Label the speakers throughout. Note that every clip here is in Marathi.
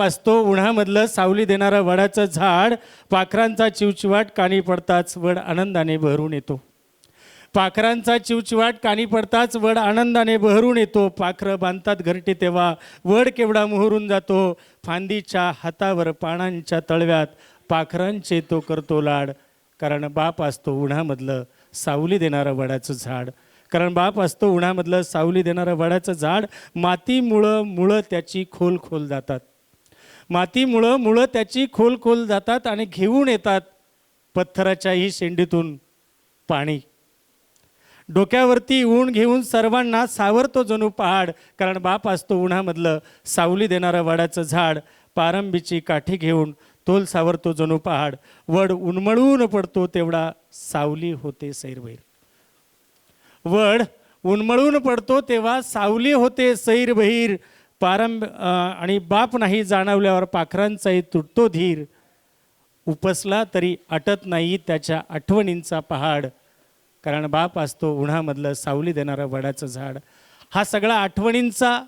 Speaker 1: असतो उन्हामधलं सावली देणारं वडाचं झाड, पाखरांचा चिवचिवाट कानी पडताच वड आनंदाने बहरून येतो. पाखरांचा चिवचिवाट कानी पडताच वड आनंदाने बहरून येतो. पाखरं बांधतात घरटी तेव्हा वड केवढा मोहरून जातो. फांदीच्या हातावर पानांच्या तळव्यात पाखरांचे तो करतो लाड. कारण बाप असतो उन्हामधलं सावली देणारं वडाचं झाड. कारण बाप असतो उन्हामधलं सावली देणारं वडाचं झाड. मातीमुळं मुळं त्याची खोल खोल जातात. मातीमुळं मुळं त्याची खोल खोल जातात आणि घेऊन येतात पत्थराच्याही शेंडीतून पाणी. डोक्यावरती ऊन घेऊन सर्वांना सावरतो जणू पहाड. कारण बाप असतो उन्हामधलं सावली देणारं वडाचं झाड. पारंबीची काठी घेऊन तोल सावरतो जणू पहाड. वड उन्मळून पडतो तेवढा सावली होते सैरभैर. वड उन्मळून पडतो तेव्हा सावली होते सैरभैर. आणि बाप नाही जाणवल्यावर पाखरांचाही तुटतो धीर. उपसला तरी आटत नाही त्याच्या आठवणींचा पहाड. कारण बाप असतो उन्हामधलं सावली देणारं वडाचं झाड. हा सगळा आठवणींचा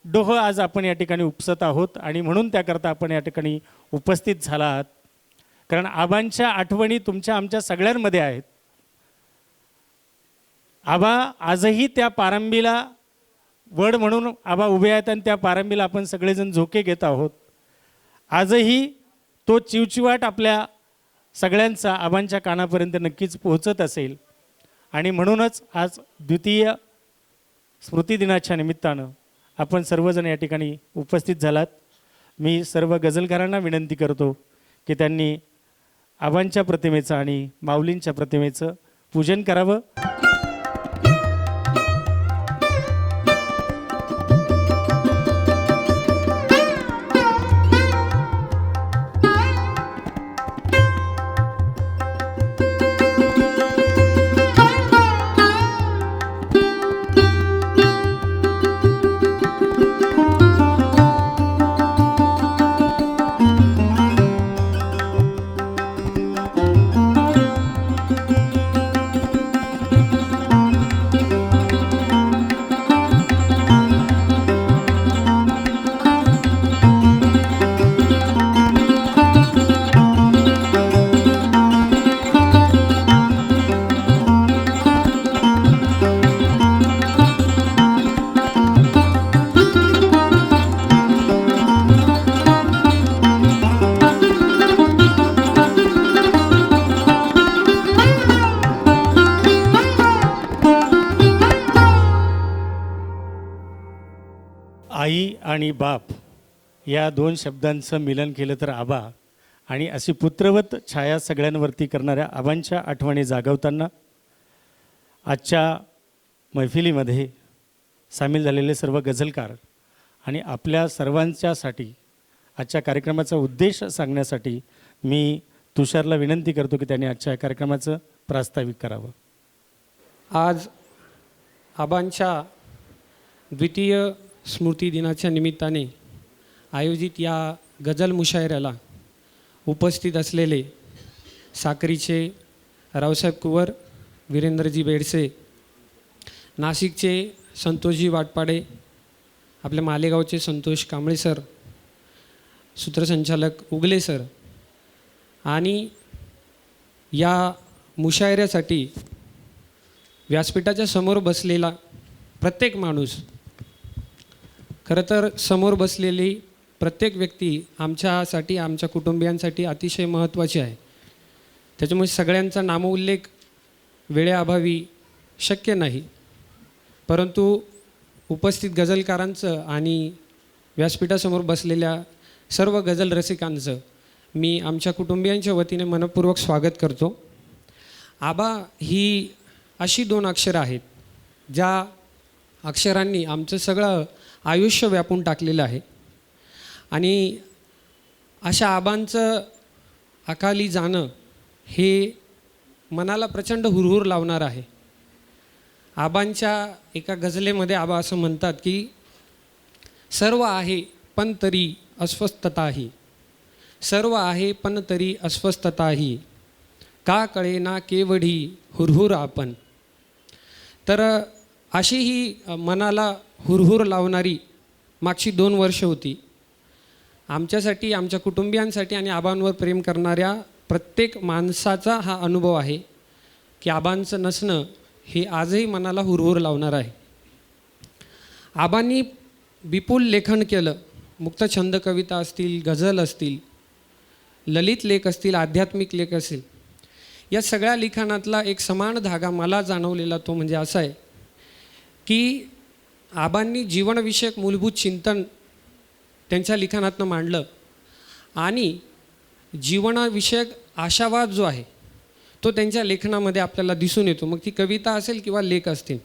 Speaker 1: डोह आज आपण या ठिकाणी उपसत आहोत आणि म्हणून त्याकरता आपण या ठिकाणी उपस्थित झाला आहात. कारण आबांच्या आठवणी तुमच्या आमच्या सगळ्यांमध्ये आहेत. आबा आजही त्या पारंबीला वड म्हणून आबा उभे आहेत आणि त्या पारंबीला आपण सगळेजण झोके घेत आहोत. आजही तो चिवचिवाट आपल्या सगळ्यांचा आबांच्या कानापर्यंत नक्कीच पोहोचत असेल. आणि म्हणूनच आज द्वितीय स्मृतिदिनाच्या निमित्तानं आपण सर्वजण या ठिकाणी उपस्थित झालात. मी सर्व गझलकारांना विनंती करतो की त्यांनी आबांच्या प्रतिमेचं आणि माऊलींच्या प्रतिमेचं पूजन करावं. आई आणि बाप या दोन शब्दांचं मिलन केलं तर आबा. आणि अशी पुत्रवत छाया सगळ्यांवरती करणाऱ्या आबांच्या आठवणी जागवताना आजच्या मैफिलीमध्ये सामील झालेले सर्व गझलकार आणि आपल्या सर्वांच्यासाठी आजच्या कार्यक्रमाचा उद्देश सांगण्यासाठी मी तुषारला विनंती करतो की त्यांनी आजच्या कार्यक्रमाचं प्रास्ताविक करावं.
Speaker 2: आज आबांच्या द्वितीय स्मृती दिनाच्या निमित्ताने आयोजित या गझल मुशायऱ्याला उपस्थित असलेले साक्रीचे रावसाहेब कुवर, वीरेंद्रजी बेडसे, नाशिकचे संतोषजी वाटपाडे, आपल्या मालेगावचे संतोष कांबळे सर, सूत्रसंचालक उगले सर आणि या मुशायऱ्यासाठी व्यासपीठाच्या समोर बसलेला प्रत्येक माणूस, खरं तर समोर बसलेली प्रत्येक व्यक्ती आमच्यासाठी, आमच्या कुटुंबियांसाठी अतिशय महत्त्वाची आहे. त्याच्यामुळे सगळ्यांचा नामोल्लेख वेळेअभावी शक्य नाही, परंतु उपस्थित गझलकारांचं आणि व्यासपीठासमोर बसलेल्या सर्व गझल रसिकांचं मी आमच्या कुटुंबियांच्या वतीने मनपूर्वक स्वागत करतो. आबा ही अशी 2 अक्षरं आहेत ज्या अक्षरांनी आमचं सगळं आयुष्य व्यापून टाकलेलं आहे आणि अशा आबांचं अकाली जाणं हे मनाला प्रचंड हुरहुर लावणार आहे. आबांच्या एका गझलेमध्ये आबा असं म्हणतात की सर्व आहे पण तरी अस्वस्थताही, सर्व आहे पण तरी अस्वस्थताही, का कळेना केवढी हुरहुर आपण. तर अशी ही मनाला हुरहुर लावणारी मागची 2 वर्ष होती आमच्यासाठी, आमच्या कुटुंबियांसाठी आणि आबांवर प्रेम करणाऱ्या प्रत्येक माणसाचा हा अनुभव आहे की आबांचं नसणं हे आजही मनाला हुरहुर लावणार आहे. आबांनी विपुल लेखन केलं. मुक्तछंद कविता असतील, गझल असतील, ललित लेख असतील, आध्यात्मिक लेख असतील, या सगळ्या लिखाणातला एक समान धागा मला जाणवलेला तो म्हणजे असा आहे की आबांनी जीवनविषयक मूलभूत चिंतन त्यांच्या लिखाणातनं मांडलं आणि जीवनाविषयक आशावाद जो आहे तो त्यांच्या लेखनामध्ये आपल्याला दिसून येतो, मग ती कविता असेल किंवा लेख असतील.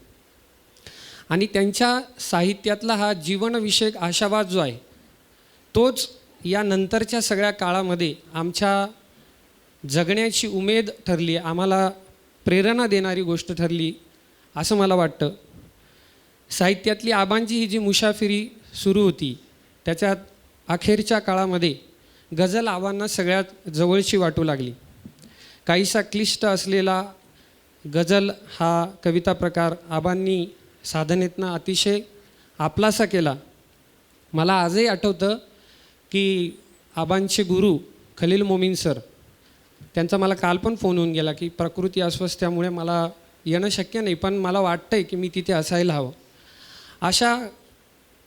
Speaker 2: आणि त्यांच्या साहित्यातला हा जीवनविषयक आशावाद जो आहे तोच या नंतरच्या सगळ्या काळामध्ये आमच्या जगण्याची उमेद ठरली, आम्हाला प्रेरणा देणारी गोष्ट ठरली असं मला वाटतं. साहित्यातली आबांची ही जी मुसाफिरी सुरू होती त्याच्यात अखेरच्या काळामध्ये गझल आबांना सगळ्यात जवळची वाटू लागली. काहीसा क्लिष्ट असलेला गझल हा कविता प्रकार आबांनी साधनेतनं अतिशय आपलासा केला. मला आजही आठवतं की आबांचे गुरु खलील मोमीन सर, त्यांचा मला काल पण फोन होऊन गेला की प्रकृती अस्वस्थ्यामुळे मला येणं शक्य नाही, पण मला वाटतं आहे की मी तिथे असायला हवं. अशा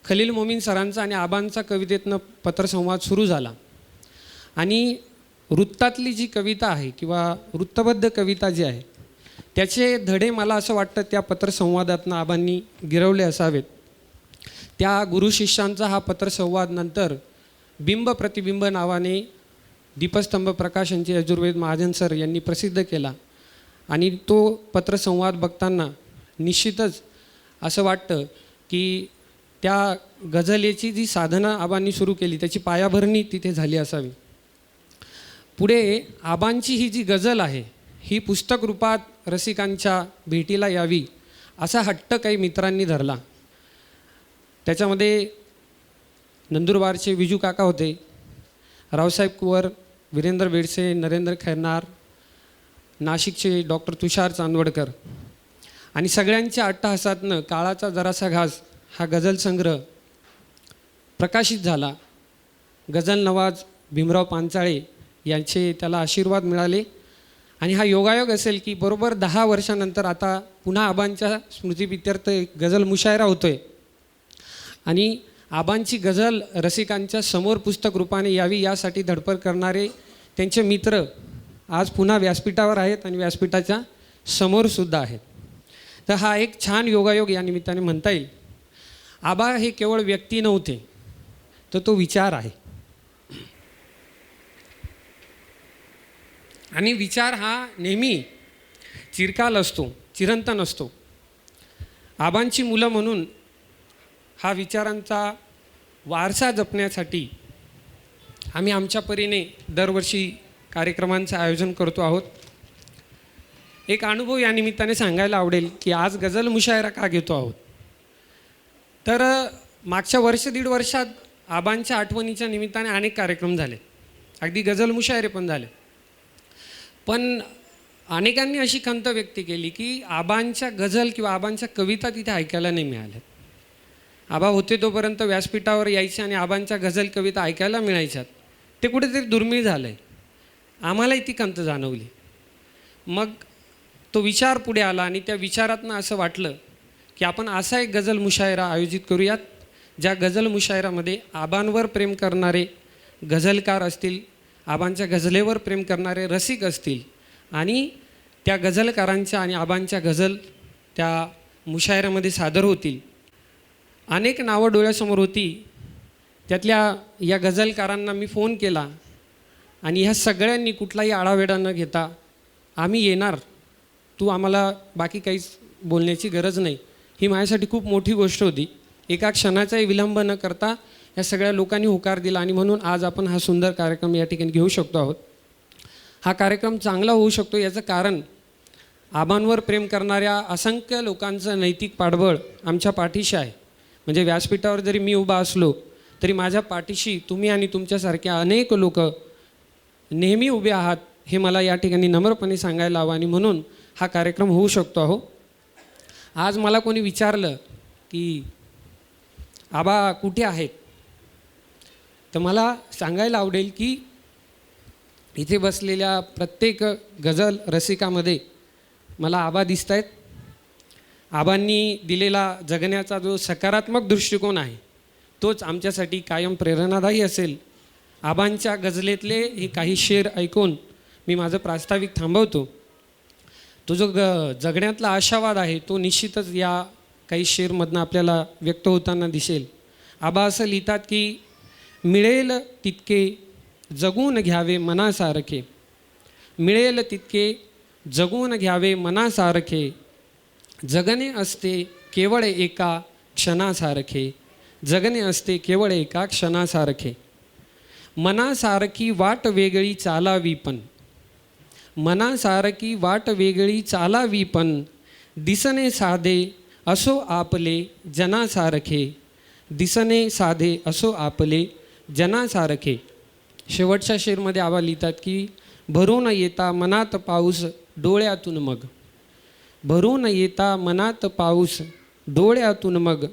Speaker 2: खलील मोमीन सरांचा आणि आबांचा कवितेतनं पत्रसंवाद सुरू झाला आणि वृत्तातली जी कविता आहे किंवा वृत्तबद्ध कविता जी आहे त्याचे धडे मला असं वाटतं त्या पत्रसंवादातनं आबांनी गिरवले असावेत. त्या गुरुशिष्यांचा हा पत्रसंवाद नंतर बिंब प्रतिबिंब नावाने दीपस्तंभ प्रकाशनचे यजुर्वेद महाजन सर यांनी प्रसिद्ध केला आणि तो पत्रसंवाद बघताना निश्चितच असं वाटतं की त्या गझलेची जी साधना आबांनी सुरू केली त्याची पायाभरणी तिथे झाली असावी. पुढे आबांची ही जी गझल आहे ही पुस्तक रूपात रसिकांच्या भेटीला यावी असा हट्ट काही मित्रांनी धरला. त्याच्यामध्ये नंदुरबारचे विजू काका होते, रावसाहेब कुवर, वीरेंद्र बेडसे, नरेंद्र खैरनार, नाशिकचे डॉक्टर तुषार चांदवडकर आणि सगळ्यांच्या अट्टहासातनं काळाचा जरासा घास हा गझल संग्रह प्रकाशित झाला. गझल नवाज भीमराव पांचाळे यांचे त्याला आशीर्वाद मिळाले आणि हा योगायोग असेल की बरोबर 10 वर्षानंतर आता पुन्हा आबांच्या स्मृतिप्रित्यर्थ एक गझल मुशायरा होतो आहे आणि आबांची गझल रसिकांच्या समोर पुस्तक रूपाने यावी यासाठी धडपड करणारे त्यांचे मित्र आज पुन्हा व्यासपीठावर आहेत आणि व्यासपीठाच्या समोरसुद्धा आहेत. तर हा एक छान योगायोग या निमित्ताने म्हणता येईल. आबा हे केवळ व्यक्ती नव्हते, तर तो विचार आहे आणि विचार हा नेहमी चिरकाल असतो, चिरंतन असतो. आबांची मुलं म्हणून हा विचारांचा वारसा जपण्यासाठी आम्ही आमच्या परीने दरवर्षी कार्यक्रमांचं आयोजन करतो आहोत. एक अनुभव या निमित्ताने सांगायला आवडेल की आज गझल मुशायरा का घेतो आहोत. तर मागच्या 1-1.5 वर्षात आबांच्या आठवणीच्या निमित्ताने अनेक कार्यक्रम झाले, अगदी गझल मुशायरे पण झाले. पण अनेकांनी अशी खंत व्यक्त केली की आबांच्या गझल किंवा आबांच्या कविता तिथे ऐकायला नाही मिळाल्या. आबा होते तोपर्यंत व्यासपीठावर यायचे आणि आबांच्या गझल कविता ऐकायला मिळायच्यात, ते कुठेतरी दुर्मिळ झालं आहे. आम्हालाही ती खंत जाणवली. मग तो विचार पुढे आला आणि त्या विचारातनं असं वाटलं की आपण असा एक गझल मुशायरा आयोजित करूयात ज्या गझल मुशायरामध्ये आबांवर प्रेम करणारे गझलकार असतील, आबांच्या गझलेवर प्रेम करणारे रसिक असतील आणि त्या गझलकारांच्या आणि आबांच्या गझल त्या मुशायऱ्यामध्ये सादर होतील. अनेक नावं डोळ्यासमोर होती. त्यातल्या या गझलकारांना मी फोन केला आणि ह्या सगळ्यांनी कुठलाही आढावेढा न घेता आम्ही येणार, तू आम्हाला बाकी काहीच बोलण्याची गरज नाही, ही माझ्यासाठी खूप मोठी गोष्ट होती. एका क्षणाचाही विलंब न करता या सगळ्या लोकांनी होकार दिला आणि म्हणून आज आपण हा सुंदर कार्यक्रम या ठिकाणी घेऊ शकतो आहोत. हा कार्यक्रम चांगला होऊ शकतो याचं कारण आबांवर प्रेम करणाऱ्या असंख्य लोकांचं नैतिक पाठबळ आमच्या पाठीशी आहे. म्हणजे व्यासपीठावर जरी मी उभा असलो तरी माझ्या पाठीशी तुम्ही आणि तुमच्यासारख्या अनेक लोक नेहमी उभे आहात, हे मला या ठिकाणी नम्रपणे सांगायला हवं आणि म्हणून हा कार्यक्रम होऊ शकतो आहो. आज मला कोणी विचारलं की आबा कुठे आहेत, तर मला सांगायला आवडेल की इथे बसलेल्या प्रत्येक गझल रसिकामध्ये मला आबा दिसत आहेत. आबांनी दिलेला जगण्याचा जो सकारात्मक दृष्टिकोन आहे तोच आमच्यासाठी कायम प्रेरणादायी असेल. आबांच्या गझलेतले हे काही शेर ऐकून मी माझं प्रास्ताविक थांबवतो. तो जो जगण्यातला आशावाद आहे तो निश्चितच या काही शेरमधनं आपल्याला व्यक्त होताना दिसेल. आबा असं लिहितात की मिळेल तितके जगून घ्यावे मनासारखे, मिळेल तितके जगून घ्यावे मनासारखे, जगणे असते केवळ एका क्षणासारखे, जगणे असते केवळ एका क्षणासारखे. मनासारखी वाट वेगळी चालावी पण, मनासारखी वाट वेगळी चालावी पण, दिसणे साधे असो आपले जनासारखे, दिसणे साधे असो आपले जनासारखे. शेवटच्या शेरमध्ये आबा लिहितात की भरून येता मनात पाऊस डोळ्यातून मग, भरून येता मनात पाऊस डोळ्यातून मग,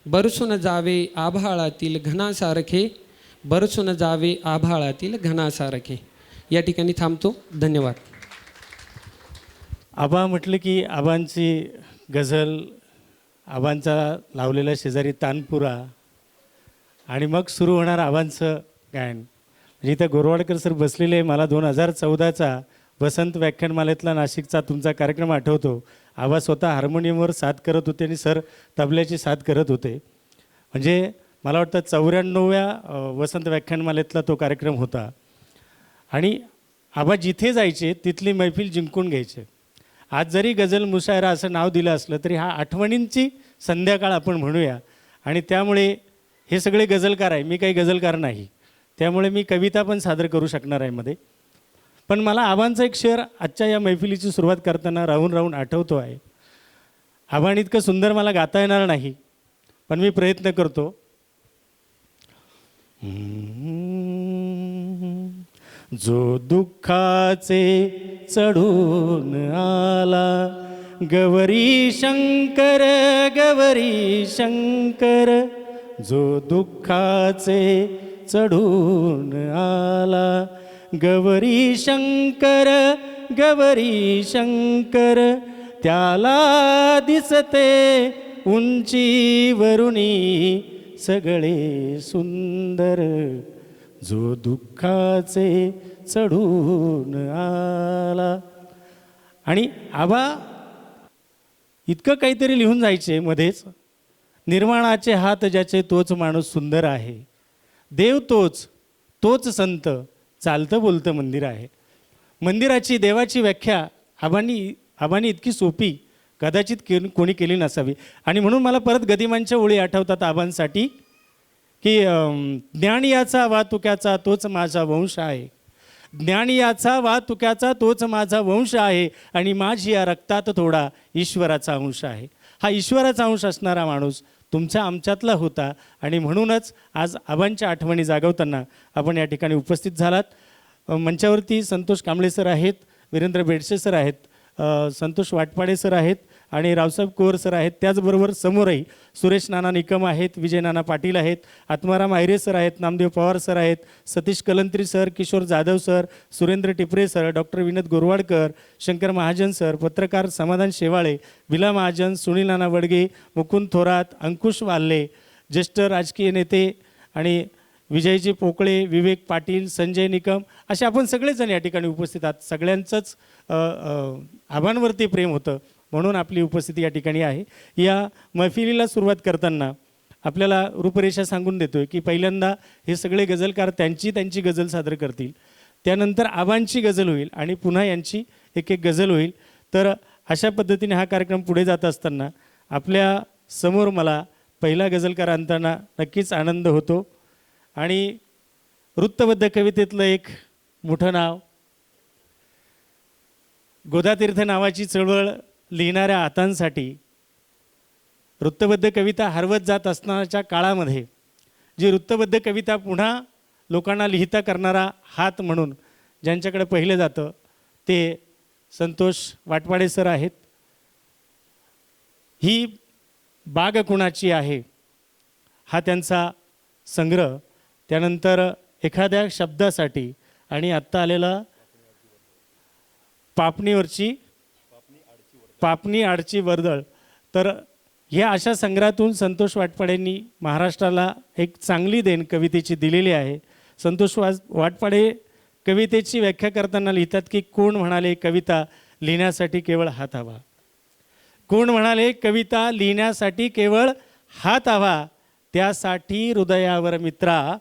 Speaker 2: बरसून जावे आभाळातील घनासारखे, बरसून जावे आभाळातील घनासारखे. या ठिकाणी थांबतो. धन्यवाद.
Speaker 1: आबा म्हटलं की आबांची गझल, आबांचा लावलेला शेजारी तानपुरा आणि मग सुरू होणार आबांचं गायन. म्हणजे इथं गोरवाडकर सर बसलेले. मला 2014चा वसंत व्याख्यानमालेतला नाशिकचा तुमचा कार्यक्रम आठवतो. आबा स्वतः हार्मोनियमवर साथ करत होते आणि सर तबल्याची साथ करत होते. म्हणजे मला वाटतं 94व्या वसंत व्याख्यानमालेतला तो कार्यक्रम होता. आणि आबा जिथे जायचे तिथली मैफिल जिंकून घ्यायचे. आज जरी गझल मुशायरा असं नाव दिलं असलं तरी हा आठवणींची संध्याकाळ आपण म्हणूया. आणि त्यामुळे हे सगळे गझलकार आहे, मी काही गझलकार नाही, त्यामुळे मी कविता पण सादर करू शकणार आहे मध्ये. पण मला आबांचा एक शेर आजच्या या मैफिलीची सुरुवात करताना राहून राहून आठवतो आहे. आबांनी इतकं सुंदर मला गाता येणार नाही, पण मी प्रयत्न करतो. जो दुःखाचे चढून आला गौरी शंकर, गौरी शंकर, जो दुःखाचे चढून आला गौरी शंकर, गौरी शंकर, त्याला दिसते उंचीवरुनी सगळे सुंदर, जो दुःखाचे चढून आला. आणि आबा इतकं काहीतरी लिहून जायचे मध्येच. निर्वाणाचे हात ज्याचे तोच माणूस सुंदर आहे, देव तोच, तोच संत, चालतं बोलतं मंदिर आहे. मंदिराची देवाची व्याख्या आबांनी इतकी सोपी कदाचित कोणी केली नसावी. आणि म्हणून मला परत गदिमांच्या ओळी आठवतात आबांसाठी की ज्ञान याचा वा तुक्याचा तोच माझा वंश आहे, ज्ञान याचा वा तुक्याचा तोच माझा वंश आहे, आणि माझी या रक्तात थोडा ईश्वराचा अंश आहे. हा ईश्वराचा अंश असणारा माणूस तुमच्या आमच्यातला होता. आणि म्हणूनच आज आबांच्या आठवणी जागवताना आपण या ठिकाणी उपस्थित झालात. मंचावरती संतोष कांबळे सर आहेत, वीरेंद्र बेडसे सर आहेत, संतोष वाटपाडे सर आहेत आणि रावसाहेब कोवर सर आहेत. त्याचबरोबर समोरही सुरेश नाना निकम आहेत, विजय नाना पाटील आहेत, आत्माराम आयरे सर आहेत, नामदेव पवार सर आहेत, Satish Kalantri sir, Kishor Jadhav sir, Surendra Tipre sir, doctor Vinod Gorwadkar, Shankar Mahajan sir, पत्रकार समाधान शेवाळे, विला महाजन, सुनील नाना वडगे, मुकुंद थोरात, अंकुश वाल्ले, ज्येष्ठ राजकीय नेते आणि विजयजी पोकळे, विवेक पाटील, संजय निकम असे आपण सगळेजण या ठिकाणी उपस्थित आहात. सगळ्यांचंच आबांवरती प्रेम होतं म्हणून आपली उपस्थिती या ठिकाणी आहे. या मैफिलीला सुरुवात करताना आपल्याला रूपरेषा सांगून देतोय की पहिल्यांदा हे सगळे गझलकार त्यांची गझल सादर करतील, त्यानंतर आबांची गझल होईल आणि पुन्हा यांची एक एक गझल होईल. तर अशा पद्धतीने हा कार्यक्रम पुढे जात असताना आपल्या समोर मला पहिला गझलकार आणताना नक्कीच आनंद होतो. आणि वृत्तबद्ध कवितेतलं एक मोठं नाव, गोदातीर्थ नावाची चळवळ लिहिणाऱ्या हातांसाठी वृत्तबद्ध कविता हरवत जात असण्याच्या काळामध्ये जी वृत्तबद्ध कविता पुन्हा लोकांना लिहिता करणारा हात म्हणून ज्यांच्याकडे पाहिलं जातं ते संतोष वाटपाडे सर आहेत. ही बाग कुणाची आहे हा त्यांचा संग्रह, त्यानंतर एखाद्या शब्दासाठी आणि आत्ता आलेला पापणी आडची वर्दळ. तर ह्या अशा संग्रहातून संतोष वाटपाडेंनी महाराष्ट्राला एक चांगली देण कवितेची दिलेली आहे. संतोष वाटपाडे कवितेची व्याख्या करताना लिहितात की कोण म्हणाले कविता लिहिण्यासाठी केवळ हात हवा, कोण म्हणाले कविता लिहिण्यासाठी केवळ हात हवा, त्यासाठी हृदयावर मित्रा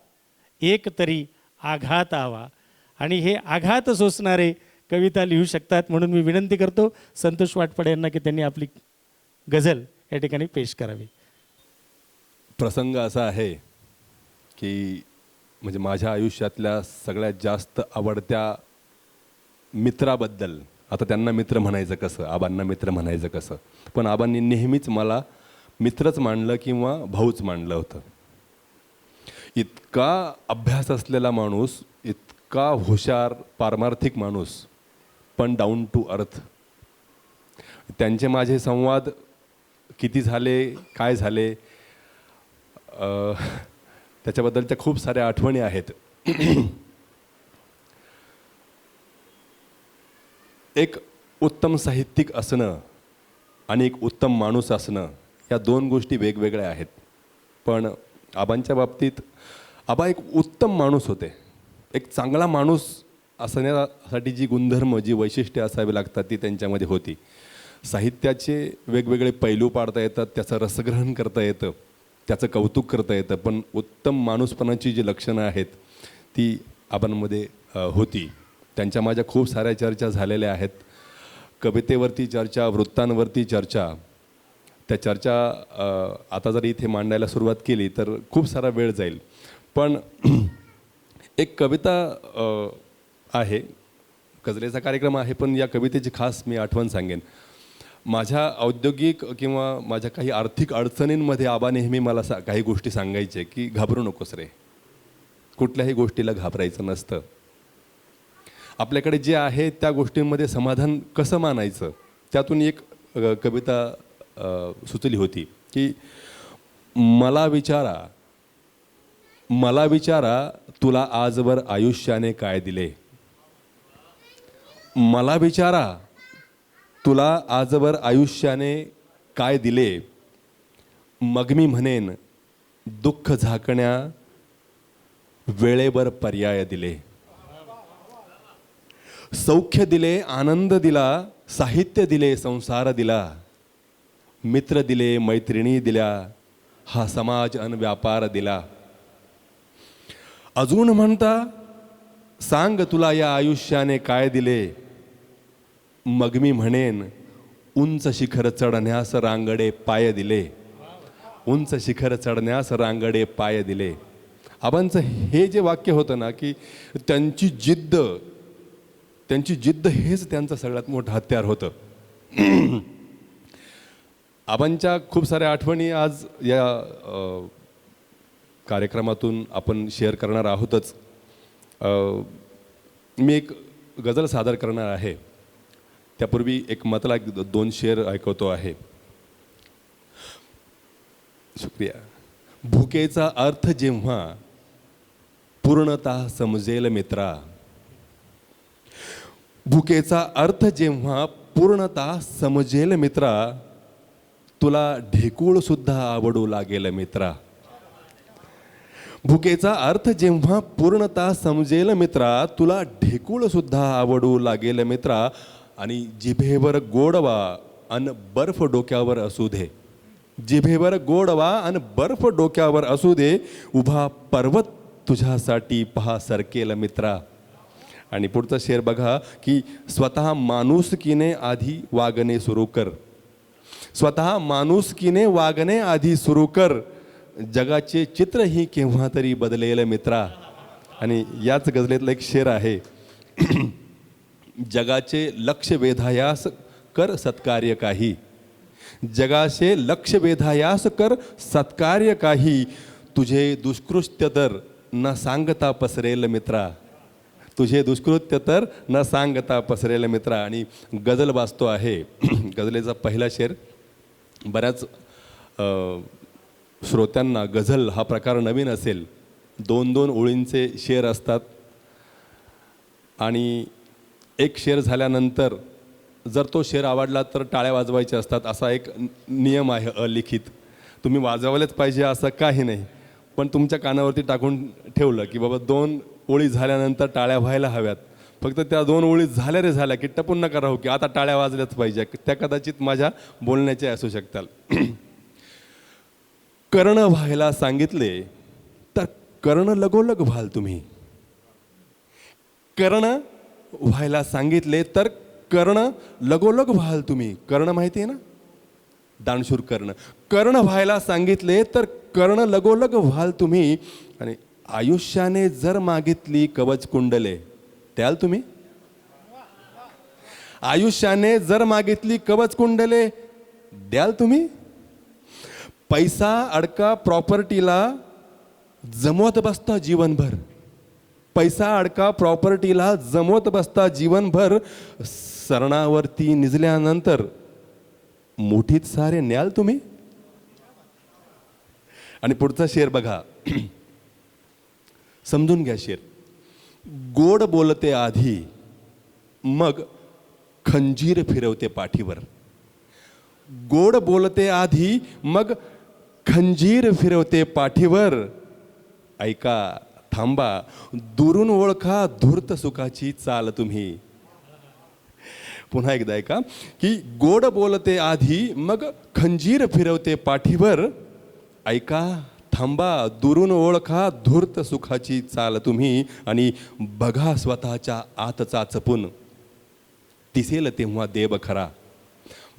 Speaker 1: एक तरी आघात हवा. आणि हे आघात सोसणारे कविता लिहू शकतात म्हणून मी विनंती करतो संतोष वाटपाडे यांना की त्यांनी आपली गझल या ठिकाणी पेश करावी.
Speaker 3: प्रसंग असा आहे की म्हणजे माझ्या आयुष्यातल्या सगळ्यात जास्त आवडत्या मित्राबद्दल, आता त्यांना मित्र म्हणायचं कसं, आबांना मित्र म्हणायचं कसं, पण आबांनी नेहमीच मला मित्रच मानलं किंवा भाऊच मानलं होतं. इतका अभ्यास असलेला माणूस, इतका हुशार पारमार्थिक माणूस, पण डाऊन टू अर्थ. त्यांचे माझे संवाद किती झाले, काय झाले, त्याच्याबद्दलच्या खूप साऱ्या आठवणी आहेत. एक उत्तम साहित्यिक असणं आणि एक उत्तम माणूस असणं या दोन गोष्टी वेगवेगळ्या आहेत. पण आबांच्या बाबतीत आबा एक उत्तम माणूस होते. एक चांगला माणूस असण्यासाठी जी गुणधर्म, जी वैशिष्ट्ये असावी लागतात ती त्यांच्यामध्ये होती. साहित्याचे वेगवेगळे पैलू पाडता येतात, त्याचं रसग्रहण करता येतं, त्याचं कौतुक करता येतं, पण उत्तम माणूसपणाची जी लक्षणं आहेत ती आबांमध्ये होती. त्यांच्या माझ्या खूप साऱ्या चर्चा झालेल्या आहेत. कवितेवरती चर्चा, वृत्तांवरती चर्चा. त्या चर्चा आता जर इथे मांडायला सुरुवात केली तर खूप सारा वेळ जाईल. पण एक कविता आहे, गझलेचा कार्यक्रम आहे, पण या कवितेची खास मी आठवण सांगेन. माझ्या औद्योगिक किंवा माझ्या काही आर्थिक अडचणींमध्ये आबा नेहमी मला काही गोष्टी सांगायचे की घाबरू नकोस रे, कुठल्याही गोष्टीला घाबरायचं नसतं. आपल्याकडे जे आहे त्या गोष्टींमध्ये समाधान कसं मानायचं, त्यातून एक कविता सुचली होती की मला विचारा तुला आजवर आयुष्याने काय दिले, मला विचारा तुला आजवर आयुष्याने काय दिले, मग मी म्हणेन दुःख झाकण्या वेळेवर पर्याय दिले. सौख्य दिले, आनंद दिला, साहित्य दिले, संसार दिला, मित्र दिले, मैत्रिणी दिल्या, हा समाज अन व्यापार दिला. अजून म्हणता सांग तुला या आयुष्याने काय दिले, मग मी म्हणेन उंच शिखर चढण्यास रांगडे पाय दिले, उंच शिखर चढण्यास रांगडे पाय दिले. आबांचं हे जे वाक्य होतं ना की त्यांची जिद्द हेच त्यांचं सगळ्यात मोठं हत्यार होतं. आबांच्या खूप साऱ्या आठवणी आज या कार्यक्रमातून आपण शेअर करणार आहोतच. मी एक गझल सादर करणार आहे, त्यापूर्वी एक मतला दोन शेर ऐकवतो आहे. शुक्रिया. भुकेचा अर्थ जेव्हा पूर्णतः समजेल मित्रा, भुकेचा अर्थ जेव्हा पूर्णतः समजेल मित्रा, तुला ढेकूळ सुद्धा आवडू लागेल मित्रा. भुकेचा अर्थ जेव्हा पूर्णतः समजेल मित्रा, तुला ढेकूळ सुद्धा आवडू लागेल मित्रा. आणि जिभेवर गोडवा अन बर्फ डोक्यावर असू दे, जिभेवर गोडवा अन बर्फ डोक्यावर असू दे, उभा पर्वत तुझ्यासाठी पहा सरकेल मित्रा. आणि पुढचा शेर बघा की स्वतः माणुसकीने आधी वागणे सुरू कर, स्वतः माणुसकीने वागणे आधी सुरू कर, जगाचे चित्र ही केव्हा तरी बदलेल मित्रा. आणि याच गझलेतला एक शेर आहे जगाचे लक्ष वेधायास कर सत्कार्य काही, जगाचे लक्ष वेधायास कर सत्कार्य काही, तुझे दुष्कृत्य तर न सांगता पसरेल मित्रा, तुझे दुष्कृत्य तर न सांगता पसरेल मित्रा. आणि गझल वाचतो आहे गझलेचा पहिला शेर. बऱ्याच श्रोत्यांना गझल हा प्रकार नवीन असेल, 2-2 ओळींचे शेर असतात आणि एक शेर झाल्यानंतर जर तो शेर आवडला तर टाळ्या वाजवायच्या असतात, असा एक नियम आहे अलिखित. तुम्ही वाजवलेच पाहिजे असं काही नाही, पण तुमच्या कानावरती टाकून ठेवलं की बाबा 2 ओळी झाल्यानंतर टाळ्या व्हायला हव्यात. फक्त त्या 2 ओळी झाल्या रे झाल्या की टपून नका राहू की आता टाळ्या वाजल्याच पाहिजे, त्या कदाचित माझ्या बोलण्याच्या असू शकतात. कर्ण व्हायला सांगितले तर कर्ण लगोलग व्हाल तुम्ही, कर्ण व्हायला सांगितले तर कर्ण लगोलग व्हाल तुम्ही. कर्ण माहिती आहे ना, दानशूर कर्ण. कर्ण व्हायला सांगितले तर कर्ण लगोलग व्हाल तुम्ही. आणि आयुष्याने जर मागितली कवच कुंडले द्याल तुम्ही, आयुष्याने जर मागितली कवच कुंडले द्याल तुम्ही. पैसा अडका प्रॉपर्टीला जमवत बसता जीवनभर, पैसा अडका प्रॉपर्टीला जमवत बसता जीवनभर, सरणावरती निजल्यानंतर मुठीत सारे न्याल तुम्ही. आणि पुढचा शेर बघा समजून घ्या शेर. गोड बोलते आधी मग खंजीर फिरवते पाठीवर, गोड बोलते आधी मग खंजीर फिरवते पाठीवर, ऐका थांबा दुरून ओळखा धूर्त सुखाची चाल तुम्ही. पुन्हा एकदा ऐका की गोड बोलते आधी मग खंजीर फिरवते पाठीवर, ऐका थांबा दुरून ओळखा धूर्त सुखाची चाल तुम्ही. आणि बघा स्वतःच्या आत चाचपून दिसेल तेव्हा देव खरा,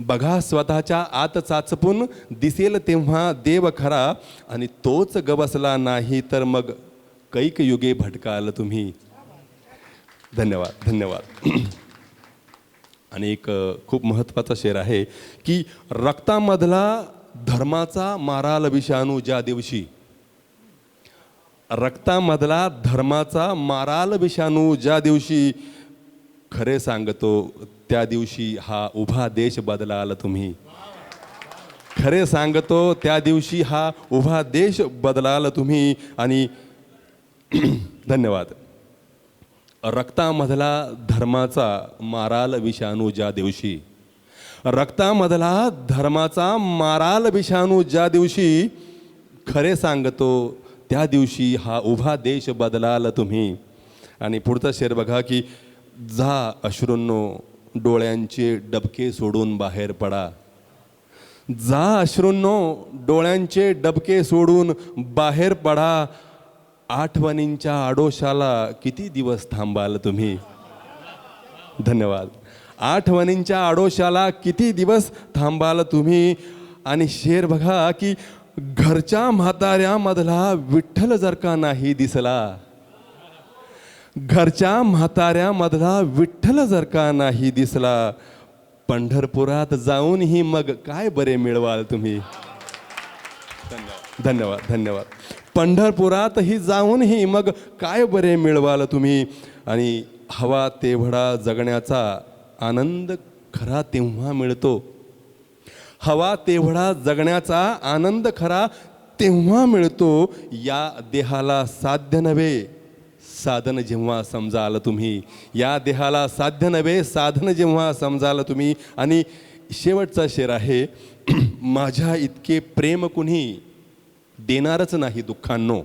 Speaker 3: बघा स्वतःच्या आत चाचपून दिसेल तेव्हा देव खरा. आणि तोच गवसला नाही तर मग कैक युगे भटकाल तुम्ही. धन्यवाद धन्यवाद. आणि एक खूप महत्त्वाचा शेर आहे की रक्तामधला धर्माचा माराल विषाणू ज्या दिवशी, रक्तामधला धर्माचा माराल विषाणू ज्या दिवशी, खरे सांगतो त्या दिवशी हा उभा देश बदलाल तुम्ही. खरे सांगतो त्या दिवशी हा उभा देश बदलाल तुम्ही. आणि धन्यवाद. रक्तामधला धर्माचा माराल विषाणू ज्या दिवशी, रक्तामधला धर्माचा माराल विषाणू ज्या दिवशी, खरे सांगतो त्या दिवशी हा उभा देश बदलाल तुम्ही. आणि पुढचा शेर बघा की जा अश्रूंनो डोळ्यांचे डबके सोडून बाहेर पडा, जा अश्रूंनो डोळ्यांचे डबके सोडून बाहेर पडा, आठवणींच्या आडोशाला किती दिवस थांबाल तुम्ही. धन्यवाद. आठवणींच्या आडोशाला किती दिवस थांबाल तुम्ही. आणि शेर बघा की घरच्या म्हाताऱ्यामधला विठ्ठल जर का नाही दिसला, घरच्या म्हाताऱ्यामधला विठ्ठल जर का नाही दिसला, पंढरपुरात जाऊनही मग काय बरे मिळवाल तुम्ही. धन्यवाद धन्यवाद. पंढरपुरातही जाऊनही मग काय बरे मिळवाल तुम्ही. आणि हवा तेवढा जगण्याचा आनंद खरा तेव्हा मिळतो, हवा तेवढा जगण्याचा आनंद खरा तेव्हा मिळतो. या देहाला साध्य नव्हे साधन जेव्हा समजाल तुम्ही, या देहाला साध्य नव्हे साधन जेव्हा समजाल तुम्ही. आणि शेवटचा शेर आहे माझ्या इतके प्रेम कुणी देणारच नाही दुःखांनो,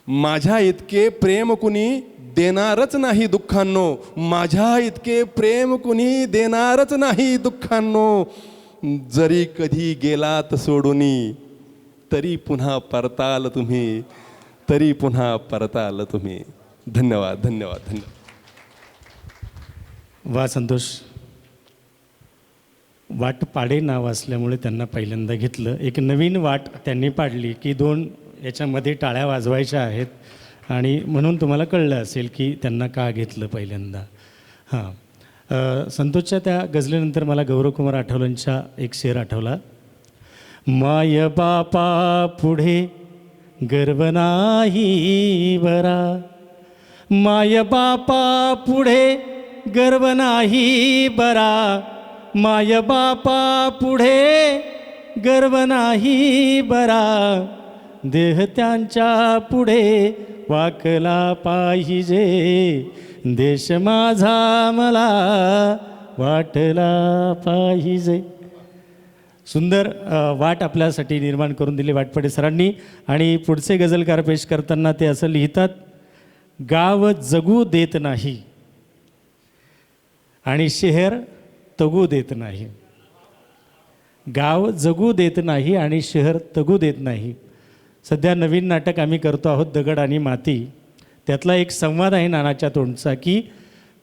Speaker 3: माझ्या इतके प्रेम कुणी देणारच नाही दुःखांनो, माझ्या इतके प्रेम कुणी देणारच नाही दुःखांनो. जरी कधी गेलात सोडूनी तरी पुन्हा परताल तुम्ही, तरी पुन्हा परताल तुम्ही. धन्यवाद धन्यवाद धन्यवाद.
Speaker 1: वा संतोष. वाट पाडे नाव असल्यामुळे त्यांना पहिल्यांदा घेतलं. एक नवीन वाट त्यांनी पाडली की 2 याच्यामध्ये टाळ्या वाजवायच्या आहेत आणि म्हणून तुम्हाला कळलं असेल की त्यांना का घेतलं पहिल्यांदा. हां, संतोषच्या त्या गझलेनंतर मला गौरवकुमार आठवलेंचा एक शेर आठवला. माय बापा पुढे गर्व नाही बरा, माय बापा पुढे गर्व नाही बरा, माय बापा पुढे गर्व नाही बरा, देह त्यांच्या पुढे वाकला पाहिजे, देश माझा मला वाटला पाहिजे. सुंदर वाट आपल्यासाठी निर्माण करून दिली वाटपडे सरांनी. आणि पुढचे गझलकार पेश करताना ते असं लिहितात. गाव जगू देत नाही आणि शहर तगू देत नाही. गाव जगू देत नाही आणि शहर तगू देत नाही. सध्या नवीन नाटक आम्ही करतो आहोत दगड आणि माती. त्यातला एक संवाद आहे नानाच्या तोंडचा की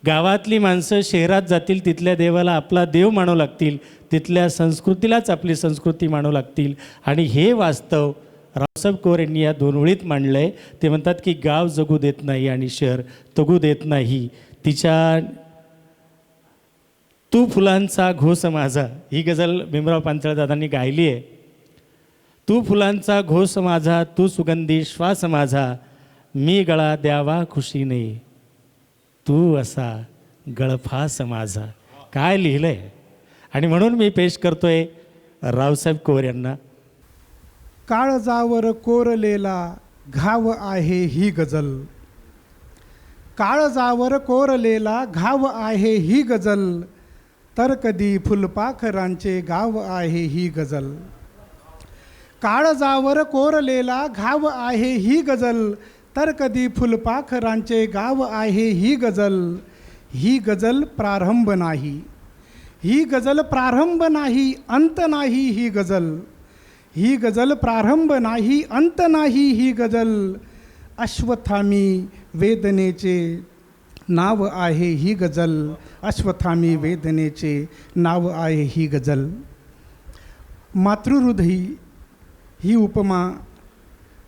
Speaker 1: गावातली माणसं शहरात जातील, तिथल्या देवाला आपला देव मानू लागतील, तिथल्या संस्कृतीलाच आपली संस्कृती मानू लागतील. आणि हे वास्तव रावसाहेब कोर यांनी या 2 ओळीत मांडलं आहे. ते म्हणतात की गाव जगू देत नाही आणि शहर तगू देत नाही. तिच्या तू फुलांचा घोस माझा ही गझल भीमराव पांचाळ दादांनी गायली आहे. तू फुलांचा घोस माझा, तू सुगंधी श्वास माझा, मी गळा द्यावा खुशीने, तू असा गळफास माझा. काय लिहिलं आहे. आणि म्हणून मी पेश करतोय रावसाहेब कोर यांना.
Speaker 4: काळजावर कोरलेला घाव आहे ही गझल, काळजावर कोरलेला घाव आहे ही गझल, तर कधी फुलपाखरांचे गाव आहे ही गझल. काळजावर कोरलेला घाव आहे ही गझल, तर कधी फुलपाखरांचे गाव आहे ही गझल. ही गझल प्रारंभ नाही, ही गझल प्रारंभ नाही, अंत नाही ही गझल. ही गझल प्रारंभ नाही, अंत नाही ही गझल. अश्वत्थामी वेदनेचे नाव आहे ही गझल, अश्वत्थामी वेदनेचे नाव आहे ही गझल. मातृहृदयी ही उपमा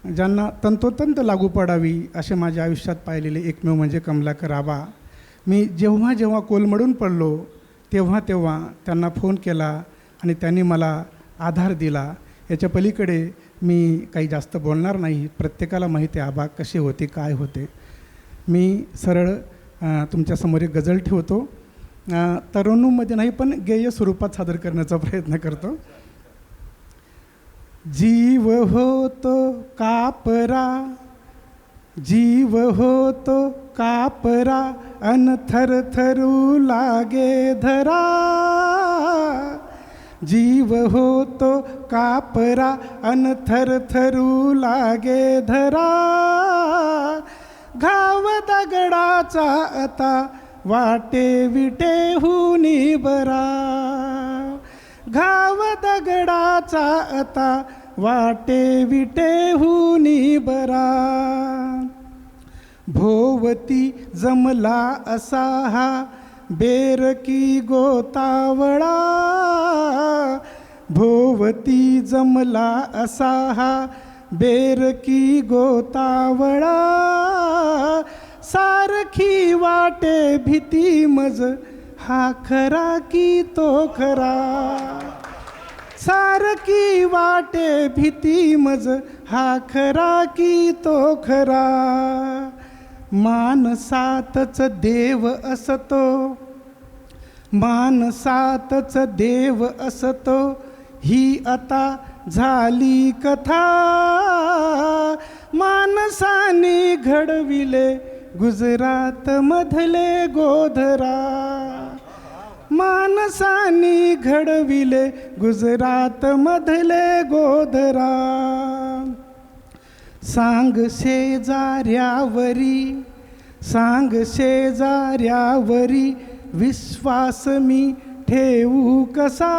Speaker 4: ज्यांना तंतोतंत लागू पडावी असे माझ्या आयुष्यात पाहिलेले एकमेव म्हणजे कमलाकर आबा. मी जेव्हा जेव्हा कोलमडून पडलो तेव्हा तेव्हा त्यांना फोन केला आणि त्यांनी मला आधार दिला. याच्या पलीकडे मी काही जास्त बोलणार नाही. प्रत्येकाला माहिती आहे आबा कसे होते, काय होते. मी सरळ तुमच्यासमोर एक गझल ठेवतो. तरुणूमध्ये नाही पण गेय स्वरूपात सादर करण्याचा प्रयत्न करतो. जीव होतो कापरा, जीव होतो कापरा, अन थरथरू लागे धरा. जीव होतो कापरा, अन थरथरू लागे धरा. घाव दगडाचा आता वाटे विटेहुनी बरा. घाव दगडाचा आता वाटे विटेहुनी बरा. भोवती जमला असा हा बेरकी गोतावळा. भोवती जमला असा हा बेरकी गोतावळा. सारखी वाटे भीती मज, हा खरा की तो खरा. सारखी वाटे भीती मज, हा खरा की तो खरा. मानसातच देव असतो, मानसातच देव असतो, ही आता झाली कथा. मानसाने घडविले गुजरात मधले गोधरा. मानसाने घडविले गुजरात मधले गोधरा. सांग शेजाऱ्यावरी, सांग शेजाऱ्यावरी, विश्वास मी ठेवू कसा.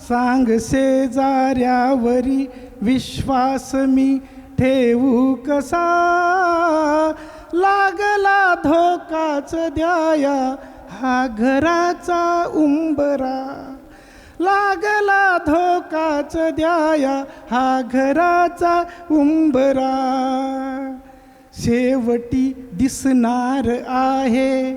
Speaker 4: सांग शेजाऱ्यावरी, विश्वास मी ठेवू कसा. लागला धोकाच द्याया हा घराचा उंबरा. लागला धोकाच द्याया हा घराचा उंबरा. शेवटी दिसणार आहे,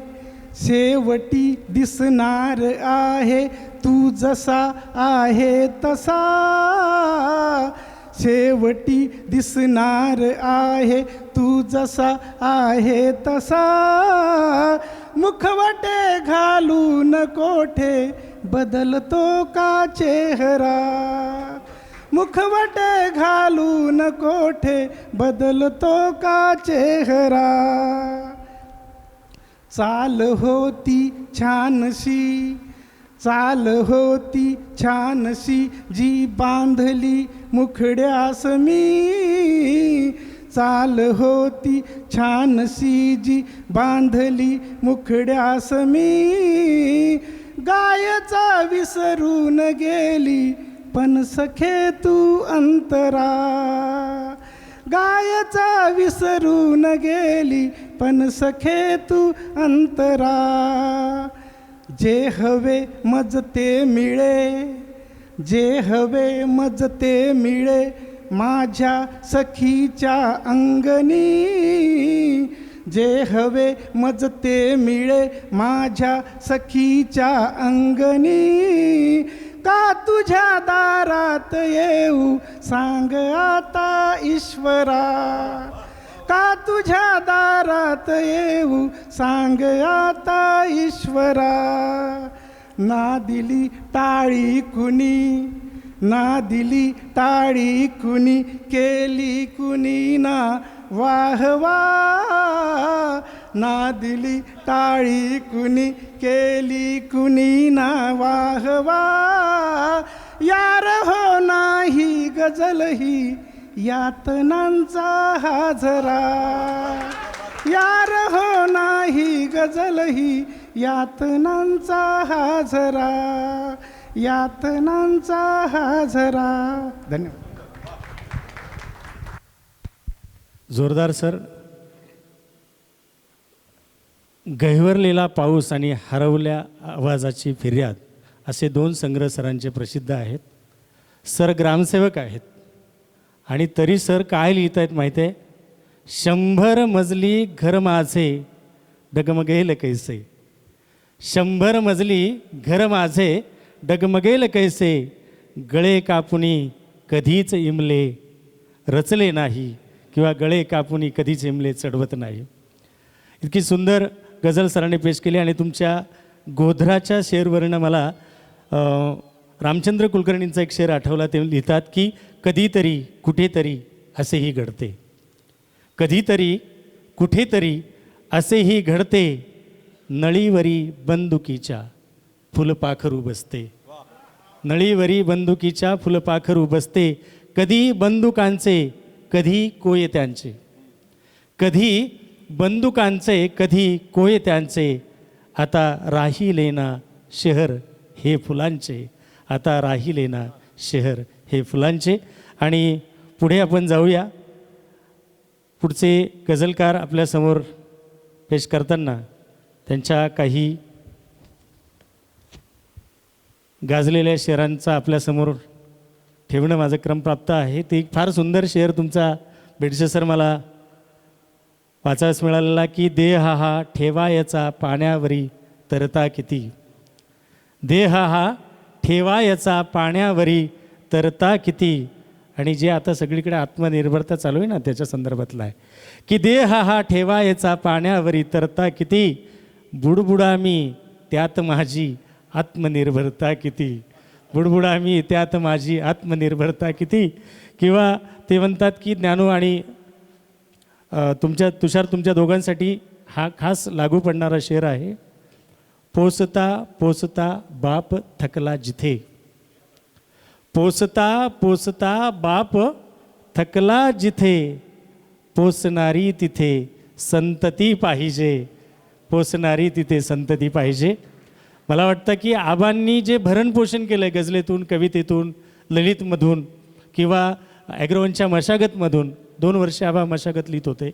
Speaker 4: शेवटी दिसणार आहे, तू जसा आहे तसा. शेवटी दिसणार आहे, तू जसा आहे तसा. मुखवटे घालून कोठे बदलतो का चेहरा. मुखवटे घालून कोठे बदलतो का चेहरा. चाल होती छानशी, चाल होती छानशी, जी बांधली मुखड्यास मी. चाल होती छानशी, जी बांधली मुखड्यास मी. गायचा विसरून गेली पण सखे तू अंतरा. गायचा विसरून गेली पण सखे तू अंतरा. जे हवे मज ते मिळे, जे हवे मज ते मिळे, माझ्या सखीच्या अंगणी. जे हवे मज ते मिळे, माझ्या सखीच्या अंगणी. का तुझ्या दारात येऊ सांग आता ईश्वरा. का तुझ्या दारात येऊ सांग आता ईश्वरा. ना दिली टाळी कुणी, ना दिली टाळी कुणी, केली कुणी ना वाहवा. ना दिली टाळी कुणी, केली कुणी ना वाहवा. यार हो नाही गजल ही यातनांचा हाजरा. यार हो नाही गजल ही यातनांचा हाजरा. यातनांचा हाजरा. धन्यवाद.
Speaker 1: जोरदार सर. गहिवरलेला पाऊस आणि हरवल्या आवाजाची फिर्याद असे दोन संग्रह सरांचे प्रसिद्ध आहेत. सर ग्रामसेवक आहेत आणि तरी सर काय लिहित आहेत माहिती आहे. 100 मजली घर माझे डगमगेल कैसे. 100 मजली घर माझे डगमगेल कैसे. गळे कापुनी कधीच इमले रचले नाही, किंवा गळे कापुनी कधीच इमले चढवत नाही. इतकी सुंदर गझल सरांनी पेश केली. आणि तुमच्या गोधराच्या शेरवरनं मला रामचंद्र कुलकर्णींचा एक शेर आठवला. ते लिहितात की कधीतरी कुठेतरी असेही घडते. कधीतरी कुठेतरी असेही घडते. नळीवरी बंदुकीच्या फुलपाखरू बसते. नळीवरी बंदुकीच्या फुलपाखरू बसते. कधी बंदुकांचे कधी कोयत्यांचे. कधी बंदुकांचे कधी कोयत्यांचे. आता राहिले ना शहर हे फुलांचे. आता राहिले ना शहर हे फुलांचे. आणि पुढे आपण जाऊया. पुढचे गझलकार आपल्यासमोर पेश करताना त्यांच्या काही गाजलेल्या शेरांचा आपल्यासमोर ठेवणं माझं क्रमप्राप्त आहे. ते एक फार सुंदर शेर तुमचा बेडसे सर मला वाचायस मिळालेला की देह हा ठेवायचा पाण्यावरी तरता किती. देह हा ठेवायचा पाण्यावरी तरता किती. आणि जे आता सगळीकडे आत्मनिर्भरता चालू आहे ना त्याच्या संदर्भातला आहे की देह हा ठेवायचा पाण्यावरी तरता किती. बुडबुडा मी त्यात माझी आत्मनिर्भरता किती. बुडबुडा मी त्यात माझी आत्मनिर्भरता किती. किंवा ते म्हणतात की ज्ञानू आणि तुषार तुमच्या दोघांसाठी हा खास लागू पडणारा शेर आहे. पोसता पोसता बाप थकला जिथे. पोसता पोसता बाप थकला जिथे पोचणारी तिथे संतती पाहिजे, पोचणारी तिथे संतती पाहिजे. मला वाटतं की आबांनी जे भरणपोषण केलं आहे गझलेतून, कवितेतून, ललितमधून किंवा ॲग्रोवनच्या मशागतमधून, 2 वर्षे आबा मशागत लिहित होते,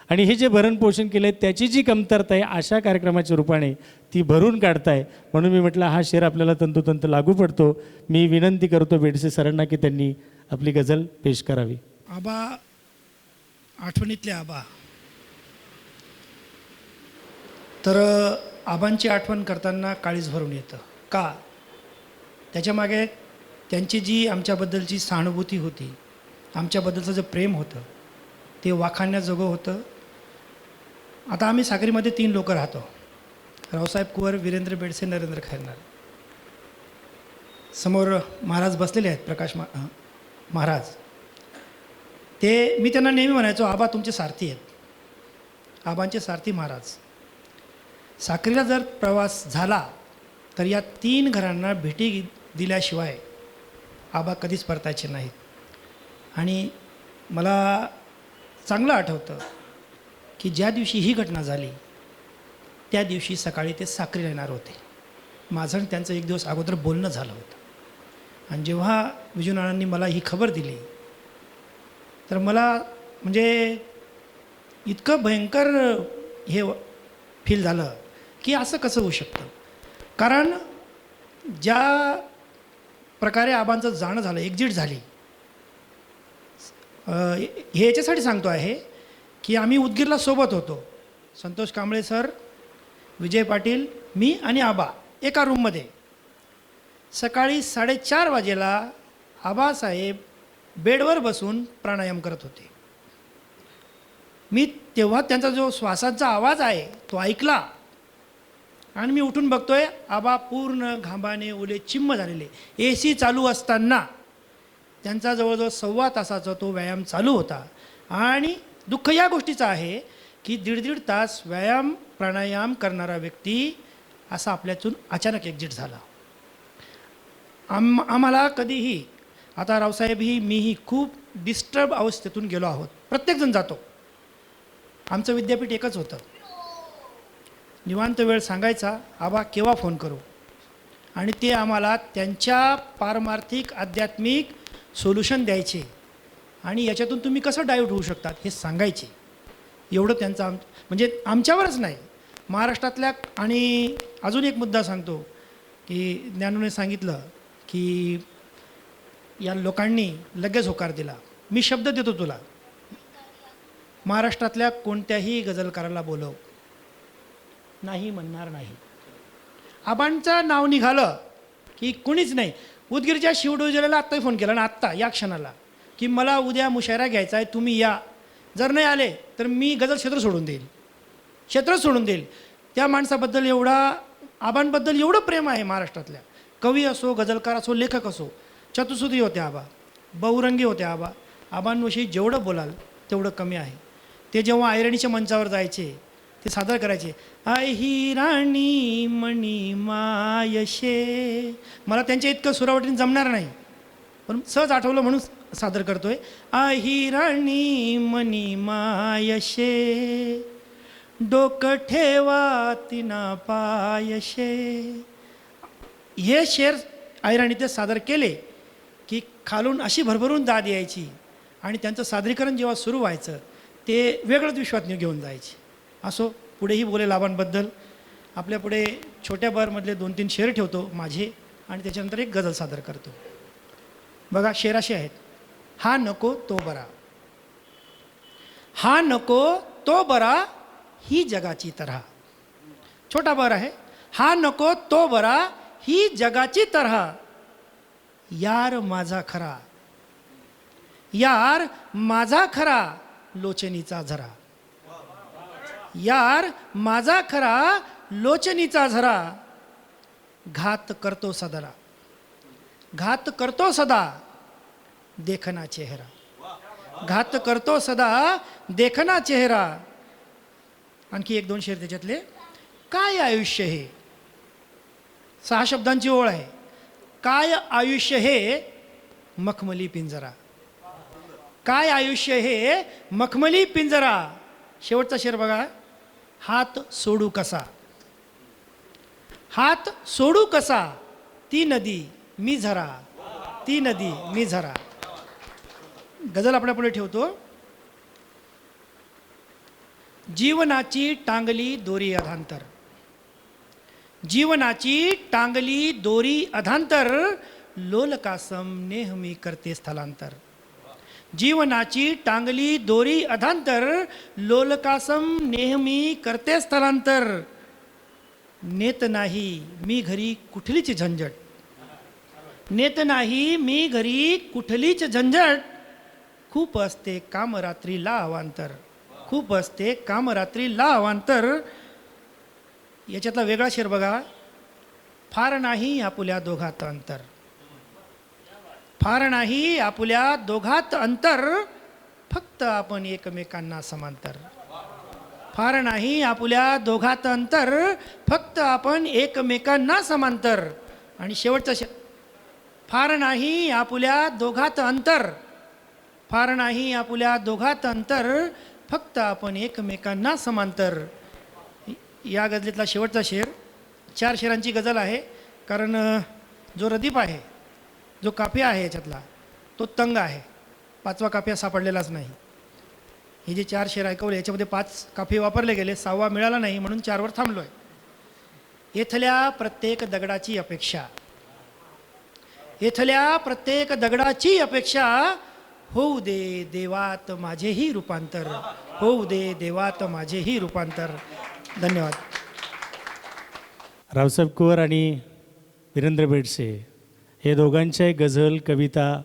Speaker 1: आणि हे जे भरणपोषण केलं आहे त्याची जी कमतरता आहे अशा कार्यक्रमाच्या रूपाने ती भरून काढताय. म्हणून मी म्हटलं हा शेर आपल्याला तंतोतंत लागू पडतो. मी विनंती करतो बेडसे सरांना की त्यांनी आपली गझल पेश करावी.
Speaker 5: आबा, आठवणीतले आबा. तर आबांची आठवण करताना काळीज भरून येतं. का? त्याच्यामागे त्यांची जी आमच्याबद्दलची सहानुभूती होती, आमच्याबद्दलचं जे प्रेम होतं ते वाखाणण्याजोगं होतं. आता आम्ही सागरीमध्ये 3 लोक राहतो. रावसाहेब कुवर, वीरेंद्र बेडसे, नरेंद्र खैरनार. समोर महाराज बसलेले आहेत, प्रकाश महाराज. ते मी त्यांना नेहमी म्हणायचो, आबा तुमचे सारथी आहेत, आबांचे सारथी महाराज. साक्रीला जर प्रवास झाला तर या 3 घरांना भेटी दिल्याशिवाय आबा कधीच परतायचे नाहीत. आणि मला चांगलं आठवतं की ज्या दिवशी ही घटना झाली त्या दिवशी सकाळी ते साक्रीला येणार होते. माझं आणि त्यांचं एक दिवस अगोदर बोलणं झालं होतं. आणि जेव्हा विजूनानांनी मला ही खबर दिली तर मला म्हणजे इतकं भयंकर हे फील झालं की असं कसं होऊ शकतं. कारण ज्या प्रकारे आबांचं जाणं झालं, एक्झिट झाली, हे याच्यासाठी सांगतो आहे की आम्ही उदगीरला सोबत होतो. संतोष कांबळे सर, विजय पाटील, मी आणि आबा एका रूममध्ये. सकाळी 4:30 वाजेला आबासाहेब बेडवर बसून प्राणायाम करत होते. मी तेव्हा त्यांचा जो श्वासाचा आवाज आहे तो ऐकला आणि मी उठून बघतोय आबा पूर्ण घामाने ओले चिम्म झालेले, AC चालू असताना त्यांचा जवळजवळ 1.25 तासाचा तो व्यायाम चालू होता. आणि दुःख या गोष्टीचं आहे की 1.5 तास व्यायाम प्राणायाम करणारा व्यक्ती असा आपल्यातून अचानक एक्झिट झाला. आम्हाला कधीही, आता रावसाहेबही मीही खूप डिस्टर्ब अवस्थेतून गेलो आहोत. प्रत्येकजण जातो. आमचं विद्यापीठ एकच होतं. निवांत वेळ सांगायचा, आबा केव्हा फोन करू, आणि ते आम्हाला त्यांच्या पारमार्थिक आध्यात्मिक सोल्युशन द्यायचे आणि याच्यातून तुम्ही कसं डायव्हर्ट होऊ शकतात हे सांगायचे. एवढं त्यांचं म्हणजे आमच्यावरच नाही, महाराष्ट्रातल्या. आणि अजून एक मुद्दा सांगतो की ज्ञानूने सांगितलं की या लोकांनी लगेच होकार दिला. मी शब्द देतो तुला, महाराष्ट्रातल्या कोणत्याही गझलकाराला बोलव, नाही म्हणणार नाही. आबांचं नाव निघालं की कुणीच नाही. उदगीरच्या शिवडोजीला आत्ताही फोन केला ना, आत्ता या क्षणाला, की मला उद्या मुशायरा घ्यायचा आहे, तुम्ही या. जर नाही आले तर मी गझल क्षेत्र सोडून देईल, क्षेत्र सोडून देईल. त्या माणसाबद्दल एवढा, आबांबद्दल एवढं प्रेम आहे महाराष्ट्रातल्या. कवी असो, गझलकार असो, लेखक असो, चतुसूत्री होते आबा, बहुरंगी होते आबा. आबांविषयी जेवढं बोलाल तेवढं कमी आहे. ते जेव्हा ऐरणीच्या मंचावर जायचे ते सादर करायचे, आई राणी मणी मायशे. मला त्यांच्या इतकं सुरावटीने जमणार नाही, पण सहज आठवलं म्हणून सादर करतोय. आई राणी मणी मायशे, डोकं ठेवा तिना पायशे. हे शेर ऐराणी ते सादर केले की खालून अशी भरभरून दाद यायची आणि त्यांचं सादरीकरण जेव्हा सुरू व्हायचं ते वेगळंच विश्वात घेऊन जायचे. असो, पुढेही बोलेल आबांबद्दल. आपल्यापुढे छोट्या बारमधले 2-3 शेर ठेवतो माझे आणि त्याच्यानंतर एक गझल सादर करतो. बघा, शेर असे आहेत. हा नको तो बरा, हा नको तो बरा ही जगाची तऱ्हा. छोटा बर आहे. हा नको तो बरा ही जगाची तऱ्हा, यार माझा खरा, यार माझा खरा लोचनीचा झरा. यार माझा खरा लोचनीचा झरा, घात करतो सदरा, घात करतो सदा देखना चेहरा, घात करतो सदा देखना चेहरा. आणखी 1-2 शेर त्याच्यातले. काय आयुष्य हे, 6 शब्दांची ओळ आहे. काय आयुष्य हे मखमली पिंजरा, काय आयुष्य हे मखमली पिंजरा. शेवटचा शेर बघा. हात सोडू कसा, हात सोडू कसा, ती नदी मी झरा, ती नदी मी झरा. गझल आपल्या पुढे ठेवतो. जीवनाची टांगली दोरी अधांतर, जीवनाची टांगली दोरी अधांतर, लोलकासम नेहमी करते स्थलांतर. जीवनाची टांगली दोरी अधांतर, लोलकासम नेहमी करते स्थलांतर. नेत नाही मी घरी कुठलीच झंझट, नेत नाही मी घरी कुठलीच झंझट, खूप असते काम रात्रीला अवांतर, खूप असते काम रात्रीला अवांतर. याच्यातला वेगळा शेर बघा. फार नाही आपुल्या दोघात अंतर, फार नाही आपुल्या दोघात अंतर, फक्त आपण एकमेकांना समांतर. फार नाही आपुल्या दोघात अंतर, फक्त आपण एकमेकांना समांतर. आणि शेवटचा शेर. फार नाही आपुल्या दोघात अंतर, फार नाही आपुल्या दोघात अंतर, फक्त आपण एकमेकांना समांतर. या गझलेतला शेवटचा शेर. 4 शेरांची गझल आहे, कारण जो रदीप आहे, जो काफिया आहे याच्यातला, तो तंग आहे. 5वा काफिया सापडलेलाच नाही. हे जे 4 शेर ऐकवले याच्यामध्ये 5 काफिये वापरले गेले, 6वा मिळाला नाही म्हणून 4वर थांबलो आहे. येथल्या प्रत्येक दगडाची अपेक्षा, येथल्या प्रत्येक दगडाची अपेक्षा, होऊ दे देवात माझेही रूपांतर, होऊ दे देवात माझेही रूपांतर. धन्यवाद.
Speaker 1: रावसाहेब कुवर आणि वीरेंद्र बेडसे हे दोघांच्या गझल कविता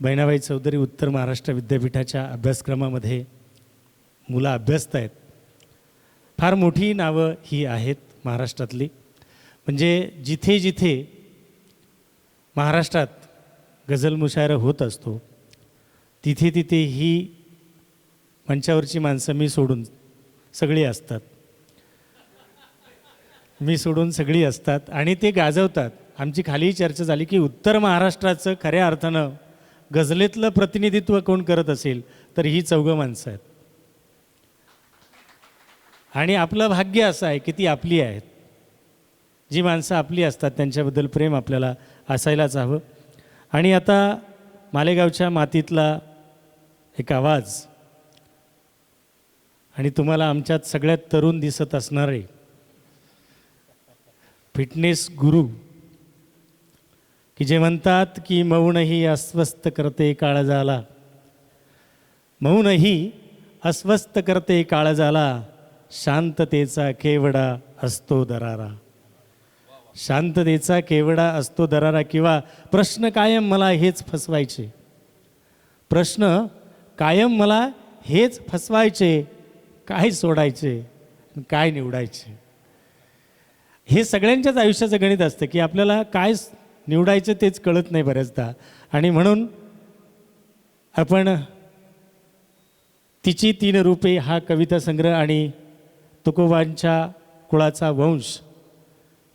Speaker 1: बहिणाबाई चौधरी उत्तर महाराष्ट्र विद्यापीठाच्या अभ्यासक्रमामध्ये मुलं अभ्यासत आहेत. फार मोठी नावं ही आहेत महाराष्ट्रातली. म्हणजे जिथे जिथे महाराष्ट्रात गझल मुशायरा होत असतो तिथे तिथे ही मंचावरची माणसं मी सोडून सगळी असतात, मी सोडून सगळी असतात आणि ते गाजवतात. आमची खाली चर्चा झाली की उत्तर महाराष्ट्राचं खऱ्या अर्थानं गझलेतलं प्रतिनिधित्व कोण करत असेल तर ही 4 माणसं आहेत. आणि आपलं भाग्य असं आहे की ती आपली आहेत. जी माणसं आपली असतात त्यांच्याबद्दल प्रेम आपल्याला असायलाच हवं. आणि आता मालेगावच्या मातीतला एक आवाज आणि तुम्हाला आमच्यात सगळ्यात तरुण दिसत असणारे फिटनेस गुरु, की जे म्हणतात की मौनही अस्वस्थ करते काळजाला, मौनही अस्वस्थ करते काळजाला, शांततेचा केवडा असतो दरारा. शांततेचा केवडा असतो दरारा. किंवा प्रश्न कायम मला हेच फसवायचे, प्रश्न कायम मला हेच फसवायचे, काय सोडायचे काय निवडायचे. हे सगळ्यांच्याच आयुष्याचं गणित असतं की आपल्याला काय निवडायचं तेच कळत नाही बऱ्याचदा. आणि म्हणून आपण तिची 3 रूपे हा कविता संग्रह आणि तुकोबांच्या कुळाचा वंश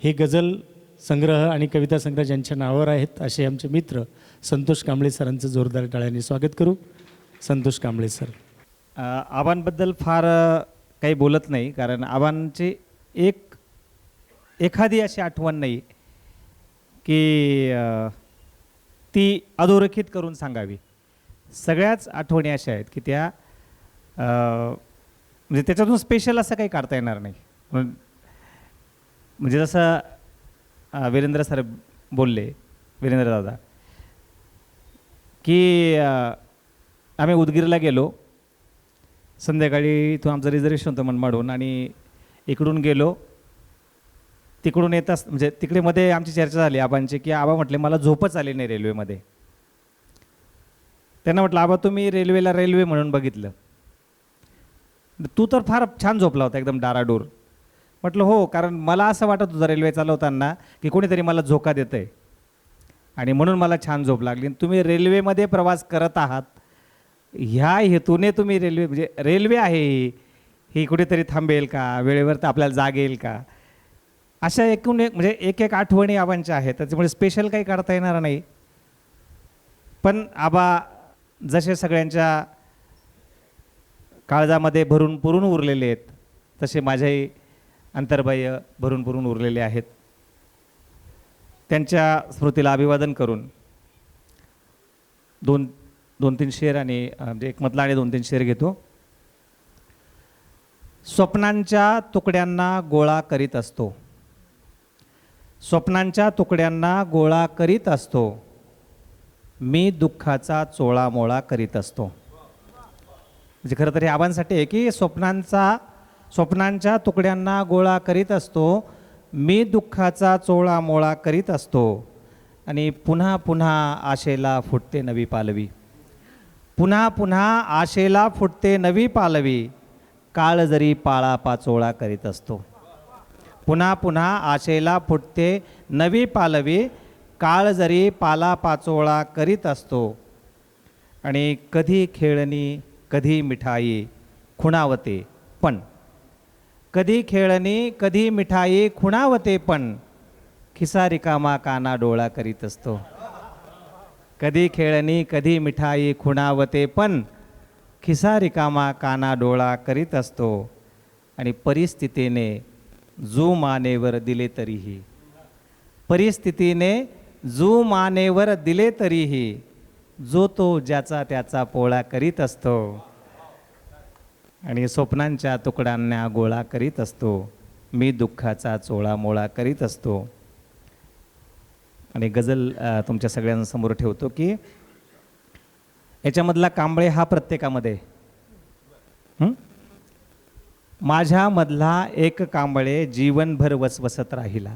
Speaker 1: हे गझल संग्रह आणि कविता संग्रह ज्यांच्या नावावर आहेत असे आमचे मित्र संतोष कांबळे सरांचं जोरदार टाळ्यांनी स्वागत करू. संतोष कांबळे सर.
Speaker 6: आबांबद्दल फार काही बोलत नाही, कारण आबांची एखादी अशी आठवण नाही की ती अधोरेखित करून सांगावी. सगळ्याच आठवणी अशा आहेत की त्या म्हणजे त्याच्यातून स्पेशल असं काही काढता येणार नाही. म्हणजे जसं वीरेंद्र सर बोलले, वीरेंद्र दादा, की आम्ही उदगीरला गेलो संध्याकाळी. इथून आमचं रिझर्वेशन होतं मनमाडून आणि इकडून गेलो. तिकडून येताच म्हणजे तिकडे मध्ये आमची चर्चा झाली आबांची की आबा म्हटले मला झोपच आली नाही रेल्वेमध्ये. त्यांना म्हटलं आबा तुम्ही रेल्वेला रेल्वे म्हणून बघितलं, तू तर फार छान झोपला होता एकदम डाराडूर. म्हटलं हो, कारण मला असं वाटत होतं रेल्वे चालवताना की कोणीतरी मला झोका देतं आहे आणि म्हणून मला छान झोप लागली. तुम्ही रेल्वेमध्ये प्रवास करत आहात ह्या हेतूने तुम्ही रेल्वे म्हणजे रेल्वे आहे ही कुठेतरी थांबेल का, वेळेवर तर आपल्याला जाग येईल का, अशा एकूण एक म्हणजे एक आठवणी आबांच्या आहेत. त्याच्यामुळे स्पेशल काही काढता येणार नाही. पण आबा जसे सगळ्यांच्या काळजामध्ये भरून पुरून उरलेले आहेत तसे माझ्याही अंतर्बाह्य भरून पुरून उरलेले आहेत. त्यांच्या स्मृतीला अभिवादन करून दोन तीन शेर आणि म्हणजे एक मधला आणि 2-3 शेर घेतो. स्वप्नांच्या तुकड्यांना गोळा करीत असतो, स्वप्नांच्या तुकड्यांना गोळा करीत असतो, मी दुःखाचा चोळामोळा करीत असतो. म्हणजे खरं तर हे आबांसाठी आहे की स्वप्नांच्या तुकड्यांना गोळा करीत असतो, मी दुःखाचा चोळामोळा करीत असतो, आणि पुन्हा पुन्हा आशेला फुटते नवी पालवी, पुन्हा पुन्हा आशेला फुटते नवी पालवी, काळ जरी पाळा पाचोळा करीत असतो. पुन्हा पुन्हा आशेला फुटते नवी पालवी, काळ जरी पाला पाचोळा करीत असतो, आणि कधी खेळणी कधी मिठाई खुणावते पण, कधी खेळणी कधी मिठाई खुणावते पण, खिसा रिकामा काना डोळा करीत असतो. कधी खेळणी कधी मिठाई खुणावते पण, खिसा रिकामा काना डोळा करीत असतो, आणि परिस्थितीने जो मानेवर दिले तरीही, परिस्थितीने जो मानेवर दिले तरीही, जो तो ज्याचा त्याचा पोळा करीत असतो, आणि स्वप्नांच्या तुकड्यांना गोळा करीत असतो, मी दुःखाचा चोळामोळा करीत असतो. आणि गझल तुमच्या सगळ्यांसमोर ठेवतो की याच्यामधला कांबळे हा प्रत्येकामध्ये, माझ्यामधला एक कांबळे जीवनभर वसवसत राहिला,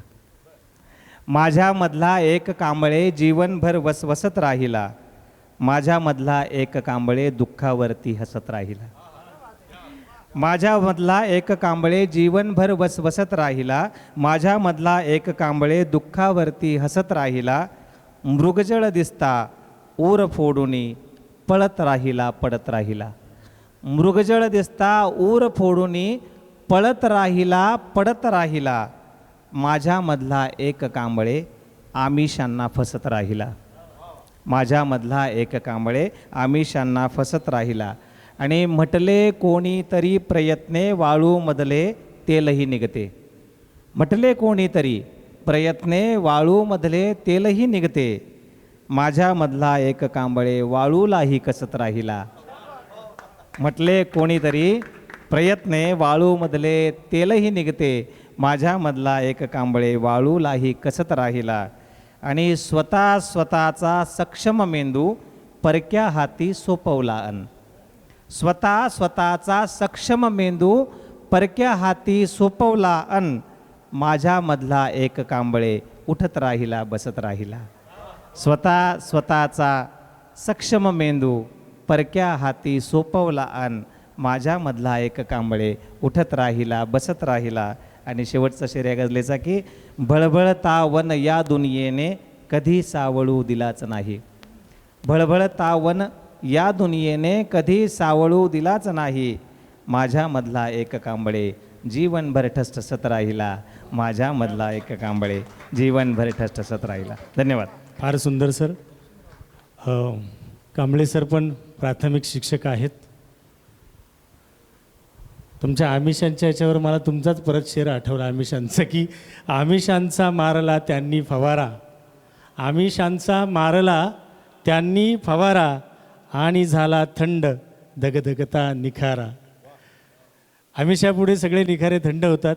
Speaker 6: माझ्यामधला एक कांबळे जीवनभर वसवसत राहिला, माझ्यामधला एक कांबळे दुःखावरती हसत राहिला, माझ्यामधला एक कांबळे जीवनभर वसवसत राहिला, माझ्यामधला एक कांबळे दुःखावरती हसत राहिला, मृगजळ दिसता ऊर फोडूनी पळत राहिला पडत राहिला, मृगजळ दिसता ऊर फोडूनी पळत राहिला पडत राहिला, माझ्यामधला एक कांबळे आमिषांना फसत राहिला, माझ्यामधला एक कांबळे आमिषांना फसत राहिला, आणि म्हटले कोणीतरी प्रयत्ने वाळूमधले तेलही निघते, म्हटले कोणीतरी प्रयत्ने वाळूमधले तेलही निघते, माझ्यामधला एक कांबळे वाळूलाही कसत राहिला, म्हटले कोणीतरी प्रयत्ने वाळूमधले तेलही निघते, माझ्यामधला एक कांबळे वाळूलाही कसत राहिला, आणि स्वतःचा सक्षम मेंदू परक्या हाती सोपवला अन, स्वतःचा सक्षम मेंदू परक्या हाती सोपवला अन, माझ्यामधला एक कांबळे उठत राहिला बसत राहिला, स्वतःचा सक्षम मेंदू परक्या हाती सोपवला अन, माझ्यामधला एक कांबळे उठत राहिला बसत राहिला. आणि शेवटचा शेर या गझलेचा की भळभळता वन या दुनियेने कधी सावळू दिलाच नाही, भळभळता वन या दुनियेने कधी सावळू दिलाच नाही, माझ्यामधला एक कांबळे जीवनभर ठसठसत राहिला, माझ्यामधला एक कांबळे जीवनभर ठसठसत राहिला. धन्यवाद.
Speaker 1: फार सुंदर सर. कांबळे सर पण प्राथमिक शिक्षक आहेत. तुमच्या आमिषांच्या याच्यावर मला तुमचाच परत शेर आठवला आमिषांचा, की आमिषांचा मारला त्यांनी फवारा, आमिषांचा मारला त्यांनी फवारा, आणि झाला थंड धगधगता निखारा. आमिषापुढे सगळे निखारे थंड होतात.